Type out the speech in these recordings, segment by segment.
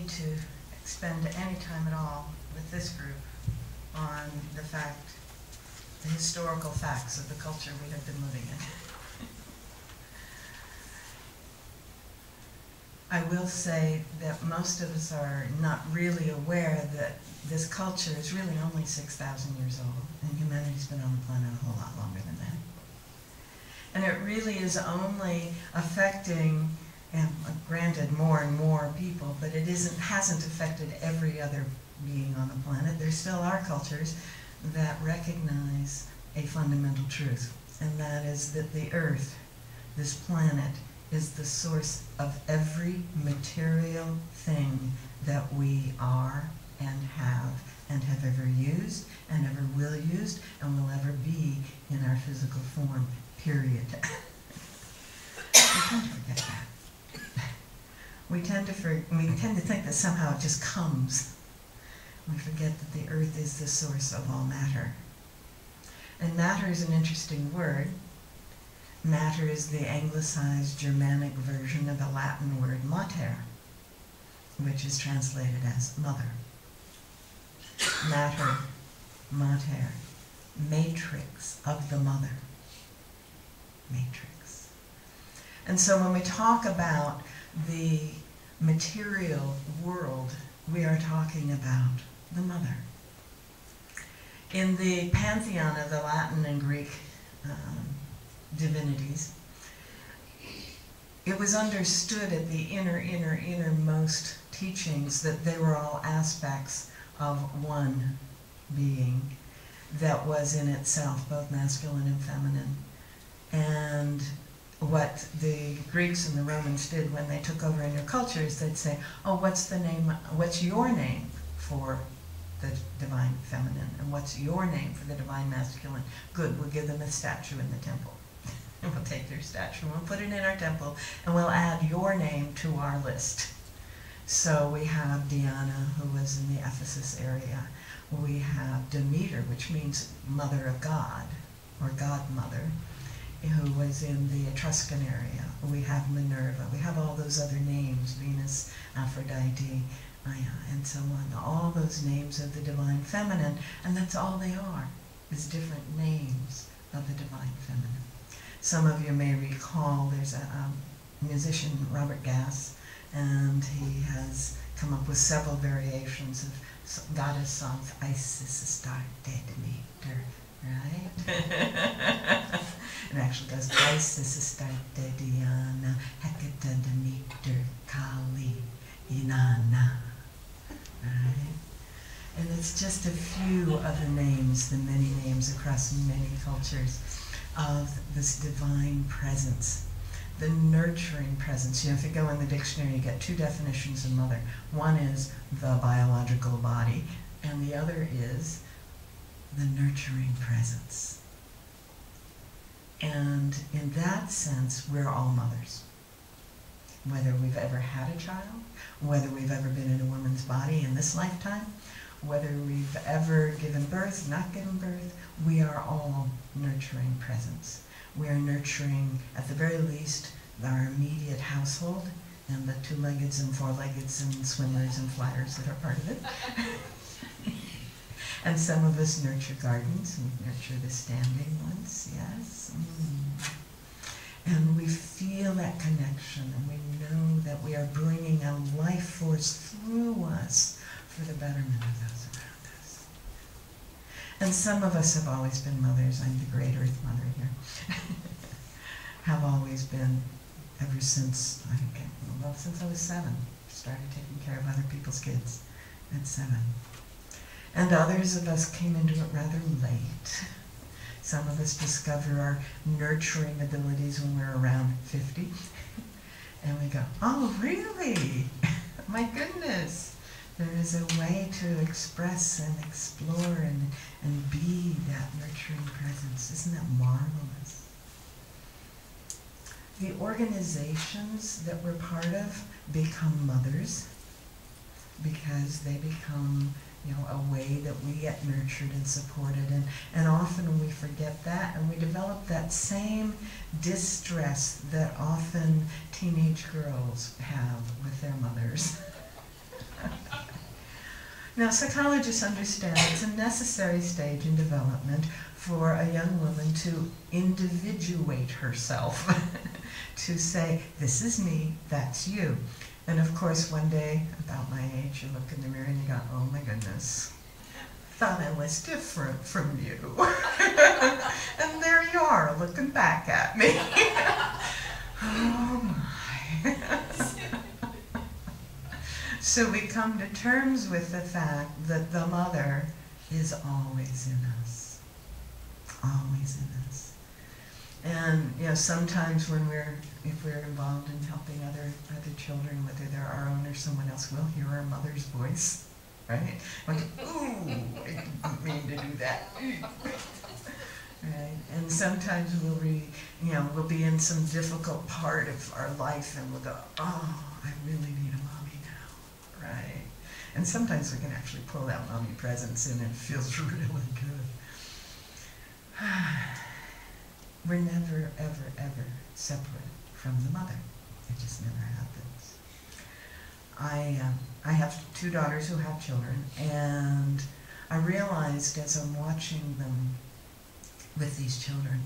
need to spend any time at all with this group on the historical facts of the culture we have been living in. I will say that most of us are not really aware that this culture is really only 6,000 years old, and humanity's been on the planet a whole lot longer than that. And it really is only affecting, and granted, more and more people, but it hasn't affected every other being on the planet. There still are cultures that recognize a fundamental truth, and that is that the Earth, this planet, is the source of every material thing that we are and have ever used and ever will use and will ever be in our physical form, period. We tend to forget that. We tend to think that somehow it just comes. We forget that the Earth is the source of all matter. And matter is an interesting word. Matter is the anglicized Germanic version of the Latin word mater, which is translated as mother. Matter, mater, matrix of the mother. Matrix. And so when we talk about the material world, we are talking about the mother. In the pantheon of the Latin and Greek divinities, it was understood at the innermost teachings that they were all aspects of one being that was in itself both masculine and feminine. And what the Greeks and the Romans did when they took over in their cultures, they'd say, oh, what's your name for the divine feminine, and what's your name for the divine masculine? Good, we'll give them a statue in the temple. And we'll take their statue and we'll put it in our temple, and we'll add your name to our list. So we have Diana, who was in the Ephesus area. We have Demeter, which means mother of God, or godmother, who was in the Etruscan area. We have Minerva. We have all those other names, Venus, Aphrodite, and so on. All those names of the divine feminine, and that's all they are, is different names of the divine feminine. Some of you may recall there's a musician, Robert Gass, and he has come up with several variations of goddess songs. Isis Astarte Demeter, right? It actually goes Isis Astarte Diana, Hecate Demeter, Kali, Inanna, right? And it's just a few of the names, the many names across many cultures, of this divine presence, the nurturing presence. You know, if you go in the dictionary, you get two definitions of mother. One is the biological body, and the other is the nurturing presence. And in that sense, we're all mothers. Whether we've ever had a child, whether we've ever been in a woman's body in this lifetime, whether we've ever given birth, not given birth, we are all nurturing presence. We are nurturing, at the very least, our immediate household, and the two-leggeds and four-leggeds and swimmers and flyers that are part of it. And some of us nurture gardens, and we nurture the standing ones, yes. And we feel that connection, and we know that we are bringing a life force through us for the betterment of those around us. And some of us have always been mothers. I'm the great Earth Mother here. Have always been, ever since, since I was 7. Started taking care of other people's kids at 7. And others of us came into it rather late. Some of us discover our nurturing abilities when we're around 50. And we go, oh, really? My goodness. There is a way to express and explore and be that nurturing presence. Isn't that marvelous? The organizations that we're part of become mothers because they become, a way that we get nurtured and supported. And often we forget that, and we develop that same distress that often teenage girls have with their mothers. Now, psychologists understand it's a necessary stage in development for a young woman to individuate herself, to say, this is me, that's you. And of course, one day, about my age, you look in the mirror and you go, oh my goodness, thought I was different from you. And there you are, looking back at me. Oh my. So we come to terms with the fact that the mother is always in us. Always in us. And you know, sometimes when if we're involved in helping other children, whether they're our own or someone else, we'll hear our mother's voice, right? Like, ooh, I didn't mean to do that. Right? And sometimes we'll be in some difficult part of our life and we'll go, oh, I really need a mommy now, right? And sometimes we can actually pull that mommy presence in and it feels really good. We're never, ever, ever separate from the mother. It just never happens. I have two daughters who have children, and I realized as I'm watching them with these children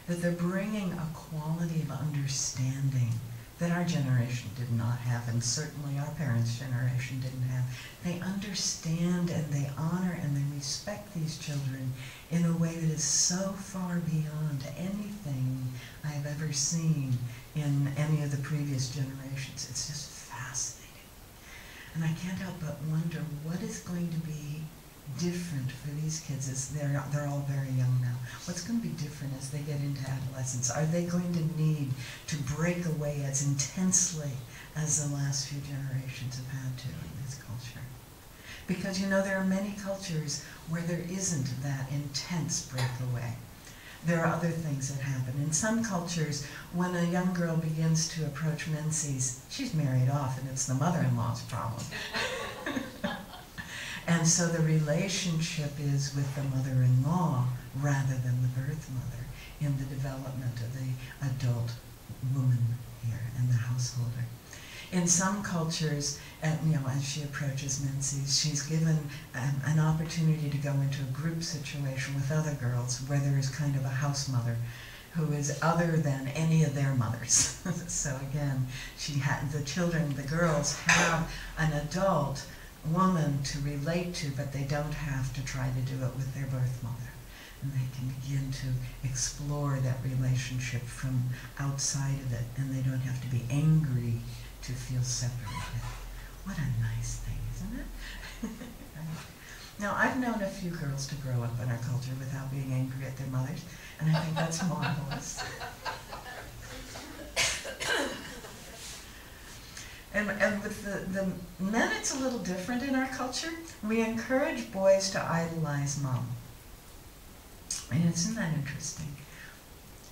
that they're bringing a quality of understanding that our generation did not have, and certainly our parents' generation didn't have. They understand and they honor and they respect these children in a way that is so far beyond anything I have ever seen in any of the previous generations. It's just fascinating. And I can't help but wonder what is going to be different for these kids as they're all very young now. What's going to be different as they get into adolescence? Are they going to need to break away as intensely as the last few generations have had to in this culture? Because you know, there are many cultures where there isn't that intense breakaway. There are other things that happen. In some cultures, when a young girl begins to approach menses, she's married off and it's the mother-in-law's problem. And so the relationship is with the mother-in-law rather than the birth mother in the development of the adult woman here and the householder. In some cultures, as she approaches menses, she's given an opportunity to go into a group situation with other girls where there is kind of a house mother who is other than any of their mothers. So again, the girls have an adult woman to relate to, but they don't have to try to do it with their birth mother. And they can begin to explore that relationship from outside of it, and they don't have to be angry to feel separated. What a nice thing, isn't it? Now, I've known a few girls to grow up in our culture without being angry at their mothers, and I think that's marvelous. And with the men, it's a little different in our culture. We encourage boys to idolize mom. And isn't that interesting?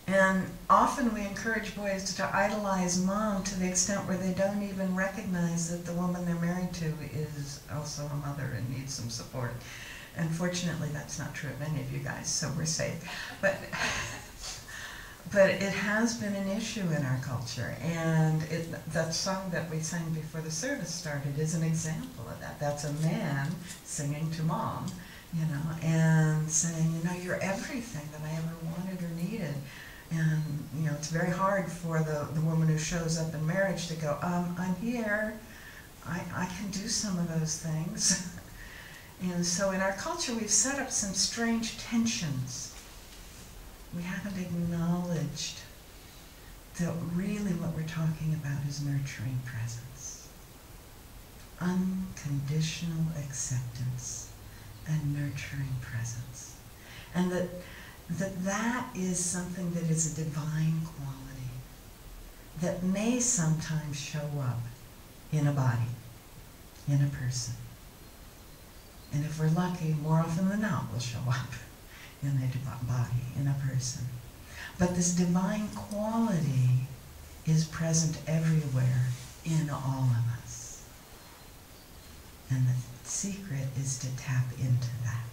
And often we encourage boys to idolize mom to the extent where they don't even recognize that the woman they're married to is also a mother and needs some support. And fortunately, that's not true of many of you guys, so we're safe. But it has been an issue in our culture, and that song that we sang before the service started is an example of that. That's a man singing to mom, and saying, you're everything that I ever wanted or needed. And, it's very hard for the woman who shows up in marriage to go, I'm here, I can do some of those things. And so in our culture, we've set up some strange tensions. We haven't acknowledged that really what we're talking about is nurturing presence. Unconditional acceptance and nurturing presence. And that is something that is a divine quality that may sometimes show up in a body, in a person. And if we're lucky, more often than not, will show up in a body, in a person. But this divine quality is present everywhere in all of us. And the secret is to tap into that.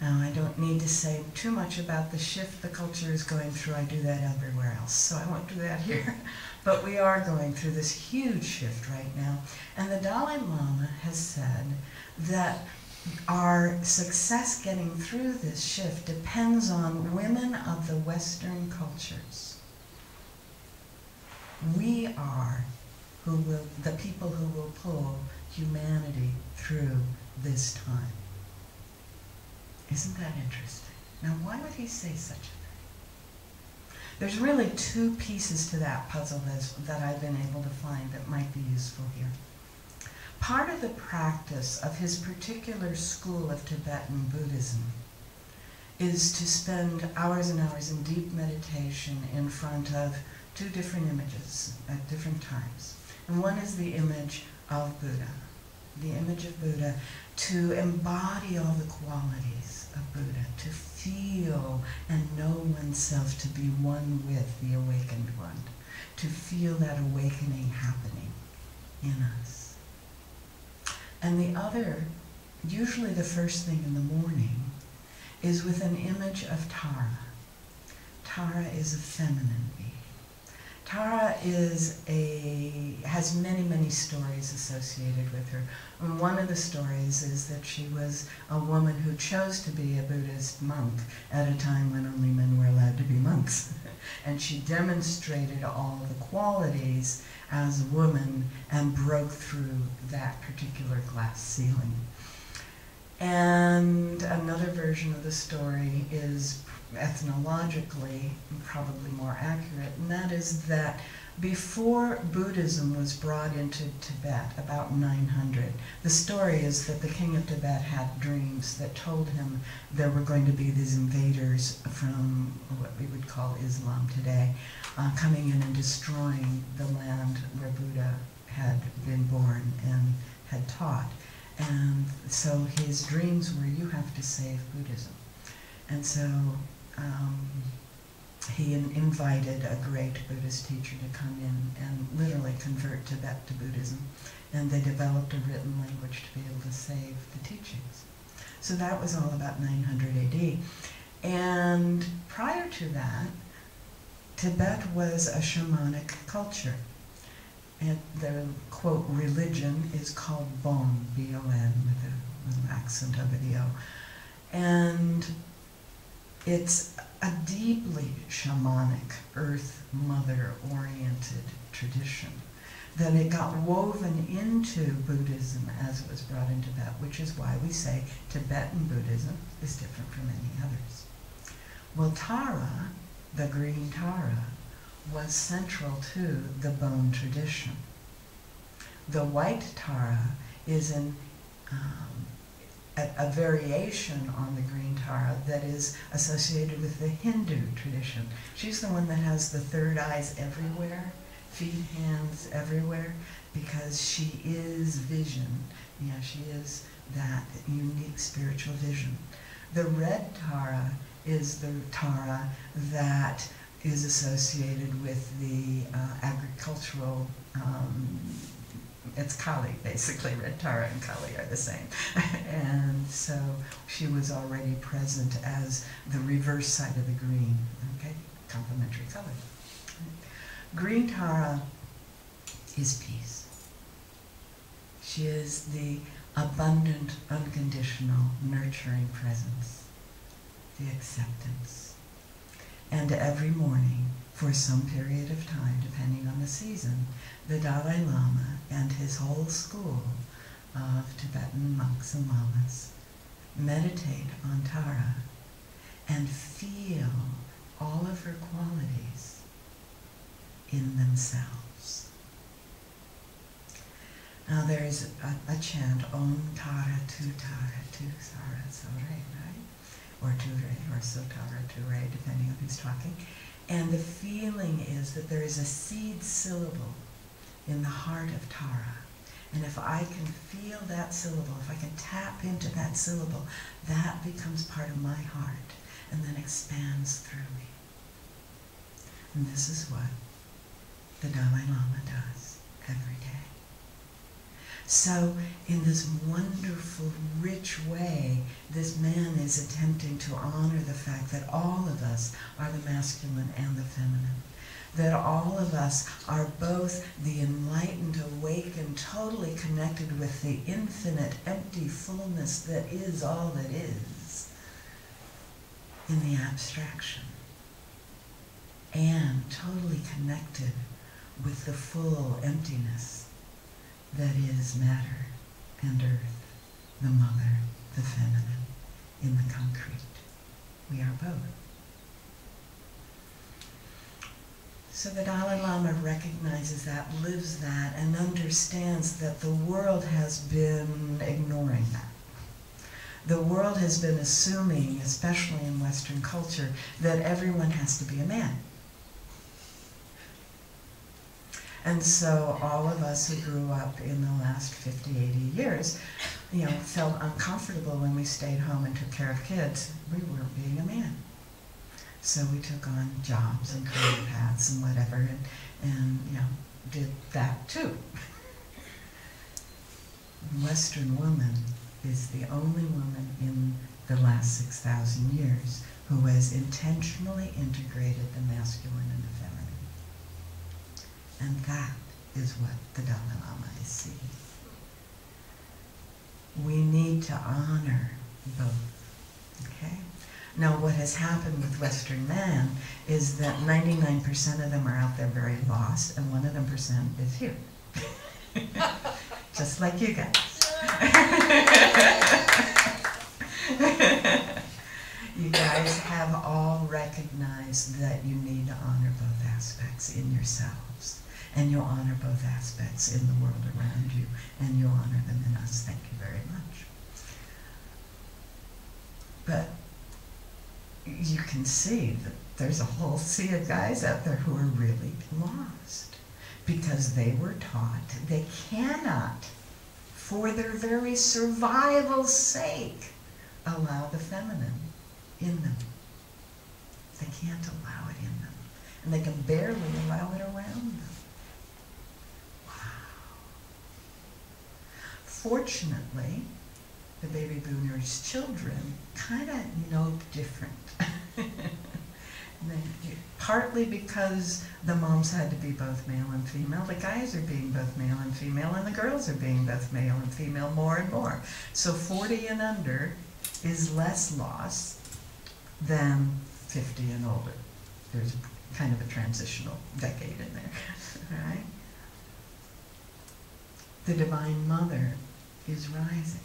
Now, I don't need to say too much about the shift the culture is going through. I do that everywhere else, so I won't do that here. But we are going through this huge shift right now. And the Dalai Lama has said that our success getting through this shift depends on women of the Western cultures. We are the people who will pull humanity through this time. Isn't that interesting? Now, why would he say such a thing? There's really two pieces to that puzzle that I've been able to find that might be useful here. Part of the practice of his particular school of Tibetan Buddhism is to spend hours and hours in deep meditation in front of two different images at different times. And one is the image of Buddha, the image of Buddha, to embody all the qualities of Buddha, to feel and know oneself to be one with the awakened one, to feel that awakening happening in us. And the other, usually the first thing in the morning, is with an image of Tara. Tara is a feminine being. Tara has many, many stories associated with her. And one of the stories is that she was a woman who chose to be a Buddhist monk at a time when only men were allowed to be monks. And she demonstrated all the qualities as a woman and broke through that particular glass ceiling. And another version of the story is ethnologically probably more accurate, and that is that before Buddhism was brought into Tibet, about 900, the story is that the king of Tibet had dreams that told him there were going to be these invaders from what we would call Islam today, coming in and destroying the land where Buddha had been born and had taught. And so his dreams were, you have to save Buddhism. And so he invited a great Buddhist teacher to come in and literally convert Tibet to Buddhism. And they developed a written language to be able to save the teachings. So that was all about 900 AD. And prior to that, Tibet was a shamanic culture. And the, quote, religion is called Bon, B-O-N, with a little accent over the O. And it's a deeply shamanic, earth mother-oriented tradition. That it got woven into Buddhism as it was brought into Tibet, which is why we say Tibetan Buddhism is different from any others. Well, Tara, the green Tara, was central to the Bon tradition. The white Tara is a variation on the green Tara that is associated with the Hindu tradition. She's the one that has the third eyes everywhere, feet, hands everywhere, because she is vision. Yeah, she is that unique spiritual vision. The red Tara is the Tara that is associated with the agricultural, it's Kali, basically. Red Tara and Kali are the same. And so she was already present as the reverse side of the green, okay? Complementary color. Green Tara is peace. She is the abundant, unconditional, nurturing presence, the acceptance. And every morning, for some period of time, depending on the season, the Dalai Lama and his whole school of Tibetan monks and lamas meditate on Tara and feel all of her qualities in themselves. Now there's a chant, Om Tara Tu Sara Sore, right? Or Tu Re, or So Tara Tu Re, depending on who's talking. And the feeling is that there is a seed syllable in the heart of Tara. And if I can feel that syllable, if I can tap into that syllable, that becomes part of my heart and then expands through me. And this is what the Dalai Lama does every day. So in this wonderful, rich way, this man is attempting to honor the fact that all of us are the masculine and the feminine. That all of us are both the enlightened, awakened, totally connected with the infinite, empty fullness that is all that is in the abstraction. And totally connected with the full emptiness that is matter and earth, the mother, the feminine, in the concrete. We are both. So the Dalai Lama recognizes that, lives that, and understands that the world has been ignoring that. The world has been assuming, especially in Western culture, that everyone has to be a man. And so all of us who grew up in the last 50, 80 years, felt uncomfortable when we stayed home and took care of kids. We weren't being a man. So we took on jobs and career paths and whatever, and did that too. Western woman is the only woman in the last 6,000 years who has intentionally integrated the masculine and the feminine. And that is what the Dalai Lama is seeing. We need to honor both, okay? Now, what has happened with Western man is that 99% of them are out there very lost, and 1% is here. Just like you guys. You guys have all recognized that you need to honor both aspects in yourselves. And you honor both aspects in the world around you, and you honor them in us. Thank you very much. But you can see that there's a whole sea of guys out there who are really lost because they were taught they cannot, for their very survival's sake, allow the feminine in them. They can't allow it in them. And they can barely allow it around them. Fortunately, the baby boomers' children kind of know different. Partly because the moms had to be both male and female, the guys are being both male and female, and the girls are being both male and female more and more. So 40 and under is less loss than 50 and older. There's kind of a transitional decade in there, right? The Divine Mother is rising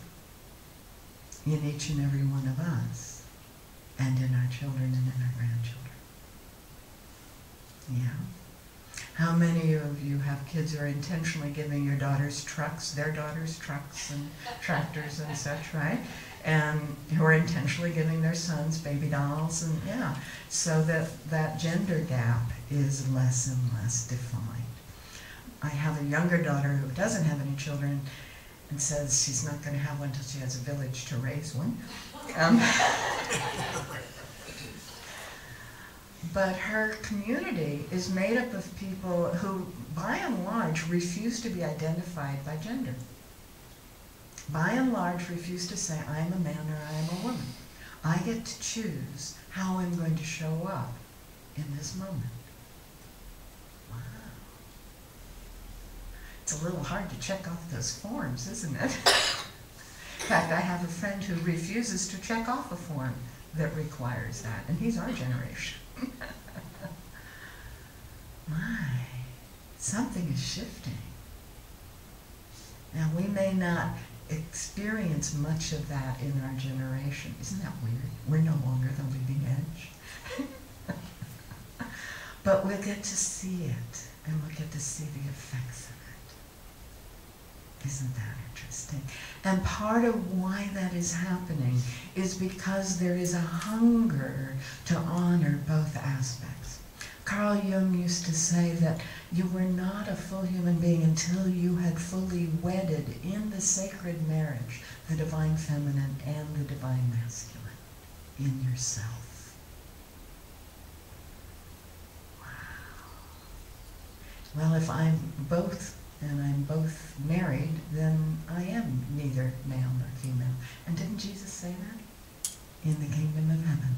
in each and every one of us, and in our children and in our grandchildren. Yeah? How many of you have kids who are intentionally giving your daughters trucks, their daughters trucks and tractors and such, right? And who are intentionally giving their sons baby dolls, and yeah. So that gender gap is less and less defined. I have a younger daughter who doesn't have any children and says she's not going to have one until she has a village to raise one. But her community is made up of people who, by and large, refuse to be identified by gender. By and large, refuse to say, I'm a man or I'm a woman. I get to choose how I'm going to show up in this moment. It's a little hard to check off those forms, isn't it? In fact, I have a friend who refuses to check off a form that requires that, and he's our generation. My, something is shifting. Now, we may not experience much of that in our generation. Isn't that weird? We're no longer the leading edge. But we'll get to see it, and we'll get to see the effects of it. Isn't that interesting? And part of why that is happening is because there is a hunger to honor both aspects. Carl Jung used to say that you were not a full human being until you had fully wedded in the sacred marriage the divine feminine and the divine masculine in yourself. Wow. Well, if I'm both and I'm both married, then I am neither male nor female. And didn't Jesus say that? In the kingdom of heaven,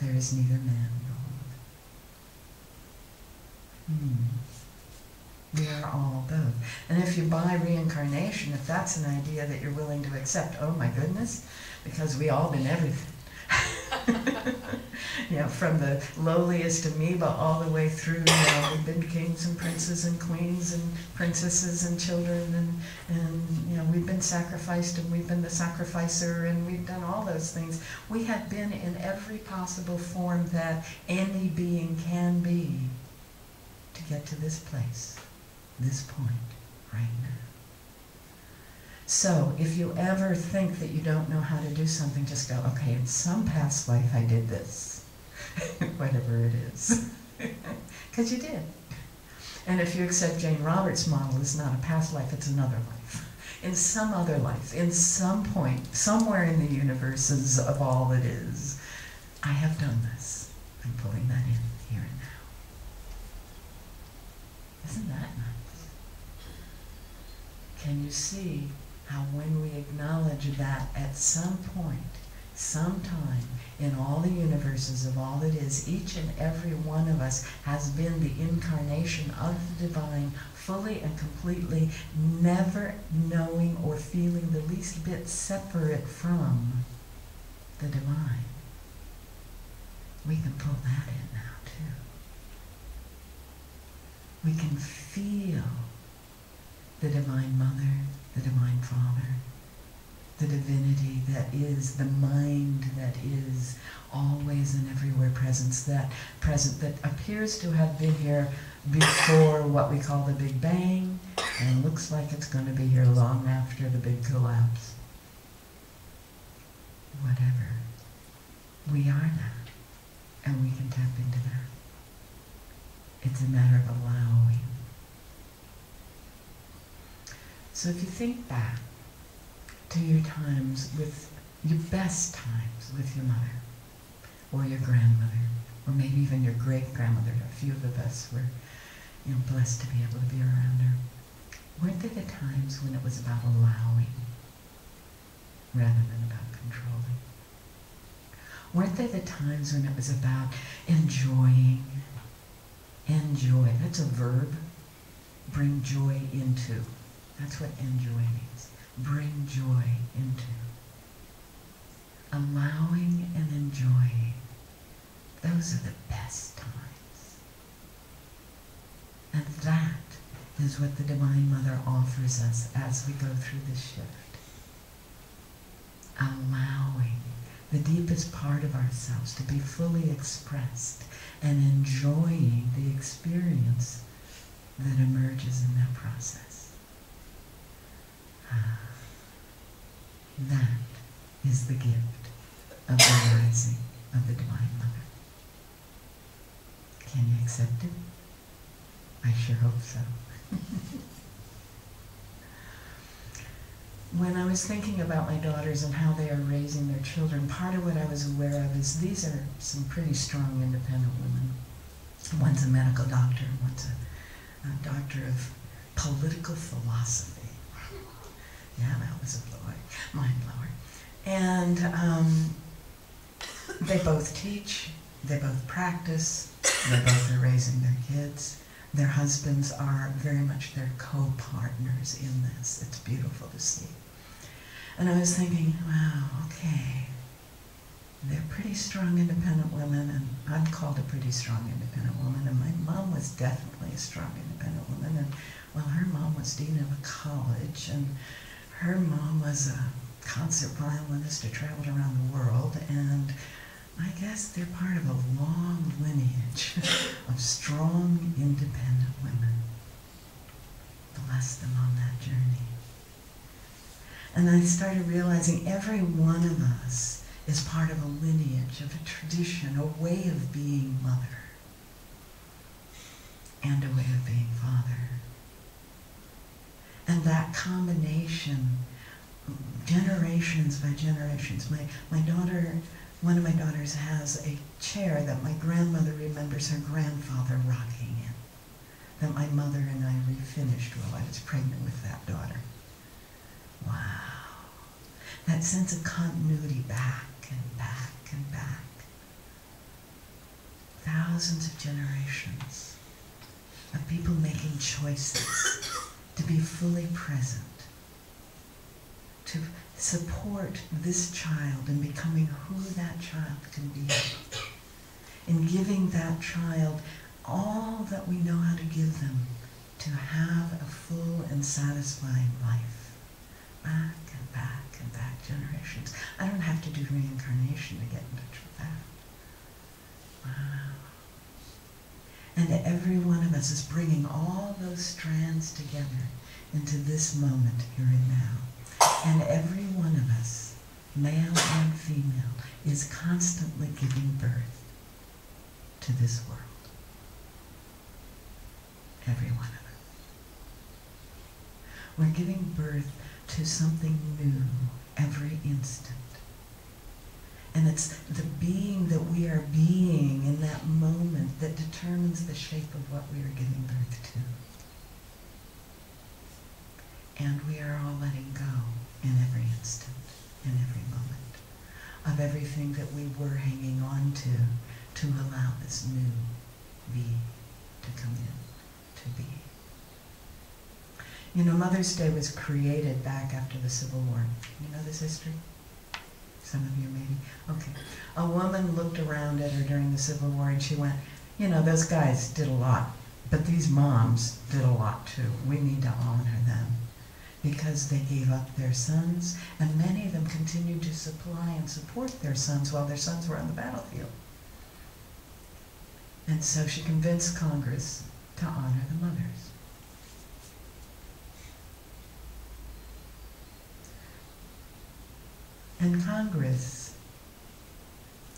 there is neither man nor woman. We are all both. And if you buy reincarnation, if that's an idea that you're willing to accept, oh my goodness, because we all been everything. You know, from the lowliest amoeba all the way through, you know, we've been kings and princes and queens and princesses and children, and you know, we've been sacrificed, and we've been the sacrificer, and we've done all those things. We have been in every possible form that any being can be to get to this place, this point, right now. So if you ever think that you don't know how to do something, just go, okay, in some past life I did this, whatever it is, because you did. And if you accept Jane Roberts' model, it's not a past life, it's another life. In some other life, in some point, somewhere in the universes of all that is, I have done this. I'm pulling that in here and now. Isn't that nice? Can you see how when we acknowledge that at some point, sometime in all the universes of all that is, each and every one of us has been the incarnation of the divine, fully and completely, never knowing or feeling the least bit separate from the divine. We can pull that in now too. We can feel the Divine Mother, the Divine Father, the divinity that is, the mind that is, always and everywhere present that appears to have been here before what we call the Big Bang, and looks like it's going to be here long after the big collapse. Whatever. We are that, and we can tap into that. It's a matter of allowing. So if you think back to your times with, your best times with your mother, or your grandmother, or maybe even your great-grandmother, a few of us were, you know, blessed to be able to be around her. Weren't there the times when it was about allowing rather than about controlling? Weren't there the times when it was about enjoying? Enjoy, that's a verb. Bring joy into. That's what enjoy means. Bring joy into. Allowing and enjoying. Those are the best times. And that is what the Divine Mother offers us as we go through this shift. Allowing the deepest part of ourselves to be fully expressed and enjoying the experience that emerges in that process. That is the gift of the rising of the Divine Mother. Can you accept it? I sure hope so. When I was thinking about my daughters and how they are raising their children, part of what I was aware of is these are some pretty strong, independent women. One's a medical doctor, and one's a doctor of political philosophy. Yeah, that was a blower, mind blower. And they both teach, they both practice, they both are raising their kids. Their husbands are very much their co-partners in this. It's beautiful to see. And I was thinking, wow, okay, they're pretty strong, independent women, and I'm called a pretty strong, independent woman, and my mom was definitely a strong, independent woman, and well, her mom was dean of a college, and her mom was a concert violinist who traveled around the world, and I guess they're part of a long lineage of strong, independent women. Bless them on that journey. And I started realizing every one of us is part of a lineage, of a tradition, a way of being mother, and a way of being father. And that combination, generations by generations. My daughter, one of my daughters has a chair that my grandmother remembers her grandfather rocking in. that my mother and I refinished while I was pregnant with that daughter. Wow. That sense of continuity back and back and back. Thousands of generations of people making choices to be fully present, to support this child in becoming who that child can be, in giving that child all that we know how to give them to have a full and satisfying life. Back and back and back generations. I don't have to do reincarnation to get in touch with that. Wow. And every one of us is bringing all those strands together into this moment here and now. And every one of us, male and female, is constantly giving birth to this world. Every one of us. We're giving birth to something new every instant. And it's the being that we are being in that moment that determines the shape of what we are giving birth to. And we are all letting go in every instant, in every moment, of everything that we were hanging on to allow this new being to come in, to be. You know, Mother's Day was created back after the Civil War. You know this history? Some of you maybe. Okay. A woman looked around at her during the Civil War and she went, you know, those guys did a lot, but these moms did a lot too. We need to honor them because they gave up their sons, and many of them continued to supply and support their sons while their sons were on the battlefield. And so she convinced Congress to honor the mothers. And Congress,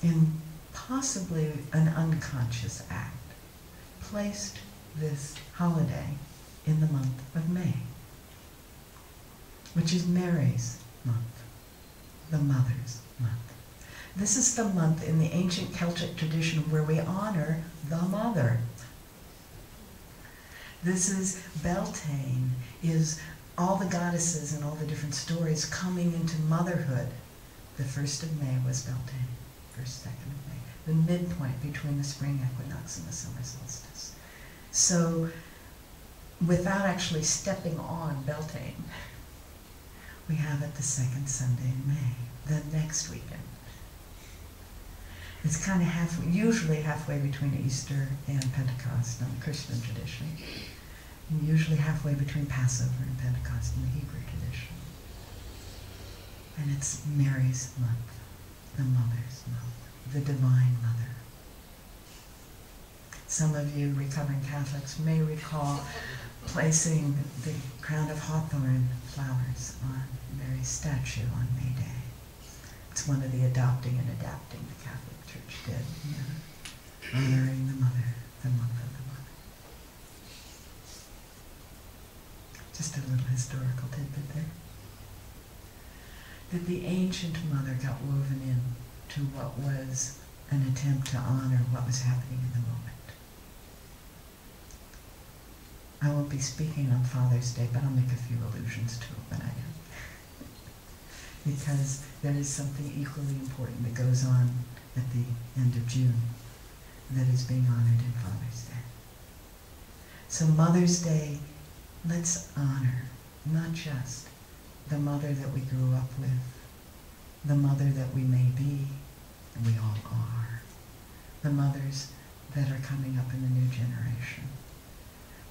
in possibly an unconscious act, placed this holiday in the month of May, which is Mary's month, the Mother's Month. This is the month in the ancient Celtic tradition where we honor the mother. This is Beltane, is all the goddesses and all the different stories coming into motherhood. The 1st of May was Beltane, 1st, 2nd of May, the midpoint between the spring equinox and the summer solstice. So, without actually stepping on Beltane, we have it the 2nd Sunday in May, the next weekend. It's kind of usually halfway between Easter and Pentecost in the Christian tradition, and usually halfway between Passover and Pentecost in the Hebrew tradition. And it's Mary's month, the Mother's month, the Divine Mother. Some of you recovering Catholics may recall placing the crown of hawthorn flowers on Mary's statue on May Day. It's one of the adopting and adapting the Catholic Church did, you know, honoring the mother, the month of the mother. Just a little historical tidbit there. That the ancient mother got woven in to what was an attempt to honor what was happening in the moment. I won't be speaking on Father's Day, but I'll make a few allusions to it when I do. Because there is something equally important that goes on at the end of June that is being honored in Father's Day. So Mother's Day, let's honor not just the mother that we grew up with, the mother that we may be, and we all are, the mothers that are coming up in the new generation.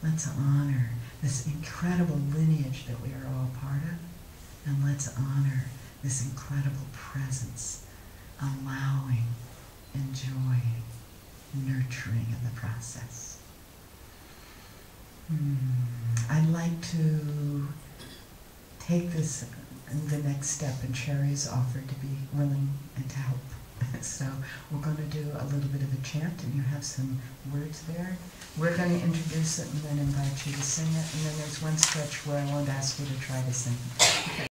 Let's honor this incredible lineage that we are all part of, and let's honor this incredible presence, allowing, enjoying, nurturing in the process. I'd like to take this the next step, and Sherry's offered to be willing and to help. So we're going to do a little bit of a chant, and you have some words there. We're going to introduce it and then invite you to sing it, and then there's one stretch where I want to ask you to try to sing. Okay.